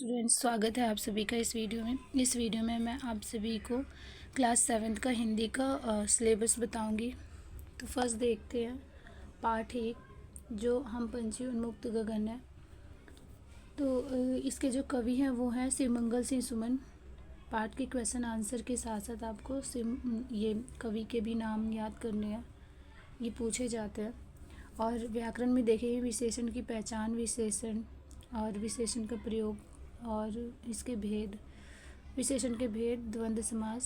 Students, स्वागत है आप सभी का इस वीडियो में मैं आप सभी को क्लास 7th का हिंदी का सिलेबस बताऊंगी। तो फर्स्ट देखते हैं पाठ 1 जो हम पंछी उन्मुक्त गगन है। तो इसके जो कवि हैं वो हैं शिवमंगल सिंह सुमन। पाठ के क्वेश्चन आंसर के साथ साथ आपको ये कवि के भी नाम याद करने हैं, ये पूछे जाते हैं। और व्याकरण में देखेंगे विशेषण की पहचान, विशेषण और विशेषण का प्रयोग और इसके भेद, विशेषण के भेद, द्वंद्व समास,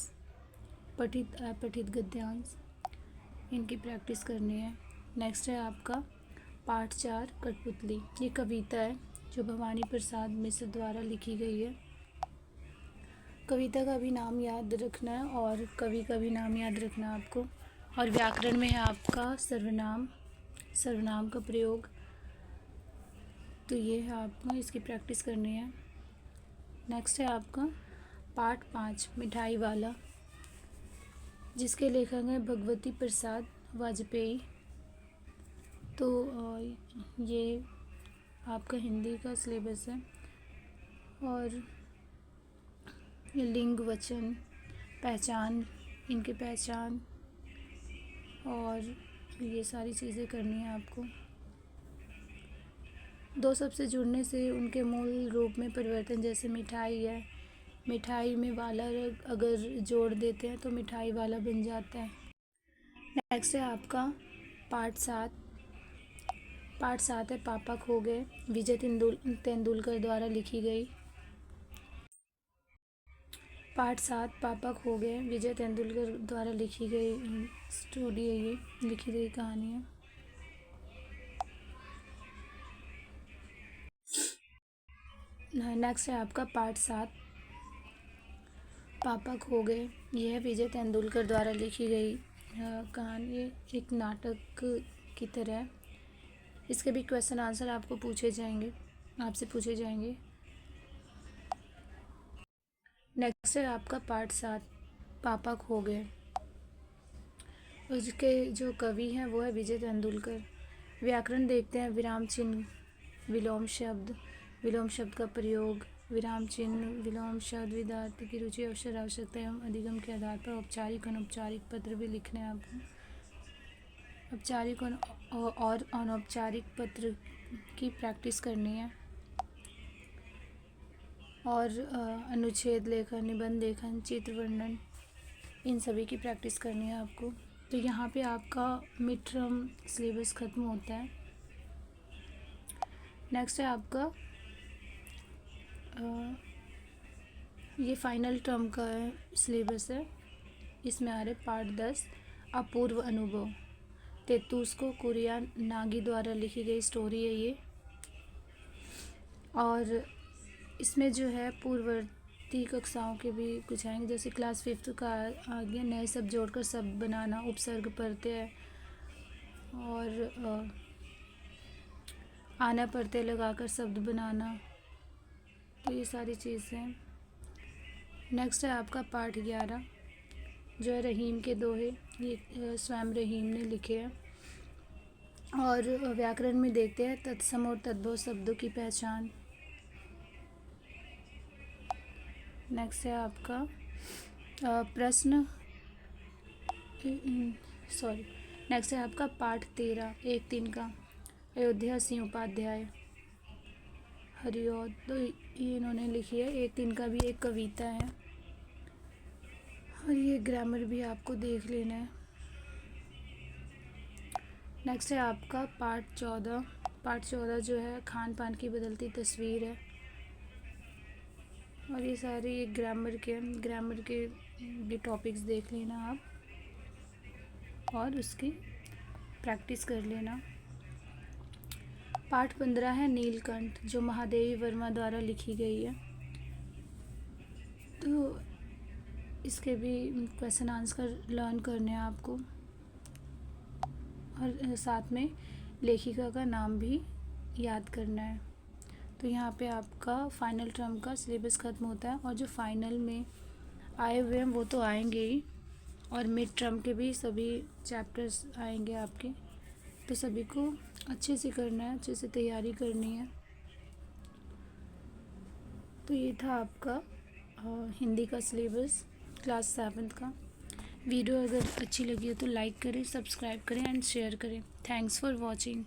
पठित अपठित गद्यांश, इनकी प्रैक्टिस करनी है। नेक्स्ट है आपका पाठ 4 कठपुतली। ये कविता है जो भवानी प्रसाद मिश्र द्वारा लिखी गई है। कविता का भी नाम याद रखना है और कवि का भी नाम याद रखना है आपको। और व्याकरण में है आपका सर्वनाम, सर्वनाम का प्रयोग। तो ये है आपको इसकी प्रैक्टिस करनी है। नेक्स्ट है आपका पाठ 5 मिठाई वाला, जिसके लेखक हैं भगवती प्रसाद वाजपेयी। तो ये आपका हिंदी का सिलेबस है। और ये लिंग, वचन, पहचान, इनकी पहचान और ये सारी चीज़ें करनी है आपको। दो शब्द से जुड़ने से उनके मूल रूप में परिवर्तन, जैसे मिठाई है, मिठाई में वाला अगर जोड़ देते हैं तो मिठाई वाला बन जाता है। नेक्स्ट है आपका पाठ 7। पाठ 7 है पापा खो गए, विजय तेंदुलकर द्वारा लिखी गई। पाठ 7 पापा खो गए, विजय तेंदुलकर द्वारा लिखी गई स्टोरी है, ये लिखी गई कहानी है। नेक्स्ट है आपका पार्ट 7 पापा खो गए। यह है विजय तेंदुलकर द्वारा लिखी गई कहानी, एक नाटक की तरह है। इसके भी क्वेश्चन आंसर आपको आपसे पूछे जाएंगे। नेक्स्ट है आपका पार्ट 7 पापा खो गए। उसके जो कवि हैं वो है विजय तेंदुलकर। व्याकरण देखते हैं विराम चिन्ह, विलोम शब्द का प्रयोग, विराम चिन्ह, विलोम शब्द, विद्यार्थी की रुचि, अवसर, आवश्यकता एवं अधिगम के आधार पर औपचारिक अनौपचारिक पत्र भी लिखने हैं आपको। औपचारिक और अनौपचारिक पत्र की प्रैक्टिस करनी है। और अनुच्छेद लेखन, निबंध लेखन, चित्र वर्णन, इन सभी की प्रैक्टिस करनी है आपको। तो यहाँ पे आपका मिड टर्म सिलेबस ख़त्म होता है। नेक्स्ट है आपका ये फाइनल टर्म का सिलेबस है। इसमें आ रहे पार्ट 10 अपूर्व अनुभव। तेतुस्को कुरिया नागी द्वारा लिखी गई स्टोरी है ये। और इसमें जो है पूर्ववर्ती कक्षाओं के भी कुछ आएंगे, जैसे क्लास 5th का आगे नए शब्द जोड़कर शब्द बनाना, उपसर्ग प्रत्यय और आना प्रत्यय लगाकर शब्द बनाना। तो ये सारी चीज़ें। नेक्स्ट है आपका पाठ 11 जो है रहीम के दोहे। ये स्वयं रहीम ने लिखे हैं। और व्याकरण में देखते हैं तत्सम और तद्भव शब्दों की पहचान। नेक्स्ट है आपका प्रश्न सॉरी नेक्स्ट है आपका पाठ 13 1-3 का अयोध्या सिंह उपाध्याय हरिऔध। तो ये इन्होंने लिखी है। 1-3 का भी एक कविता है और ये ग्रामर भी आपको देख लेना है। नेक्स्ट है आपका पार्ट 14। पार्ट 14 जो है खान पान की बदलती तस्वीर है। और ये सारे ये ग्रामर के ये टॉपिक्स देख लेना आप और उसकी प्रैक्टिस कर लेना। पाठ 15 है नीलकंठ, जो महादेवी वर्मा द्वारा लिखी गई है। तो इसके भी क्वेश्चन आंसर लर्न करने हैं आपको और साथ में लेखिका का नाम भी याद करना है। तो यहाँ पे आपका फाइनल टर्म का सिलेबस ख़त्म होता है। और जो फाइनल में आए हुए हैं वो तो आएंगे ही, और मिड टर्म के भी सभी चैप्टर्स आएंगे आपके। तो सभी को अच्छे से करना है, अच्छे से तैयारी करनी है। तो ये था आपका हिंदी का सिलेबस क्लास 7 का। वीडियो अगर अच्छी लगी हो तो लाइक करें, सब्सक्राइब करें एंड शेयर करें। Thanks for watching.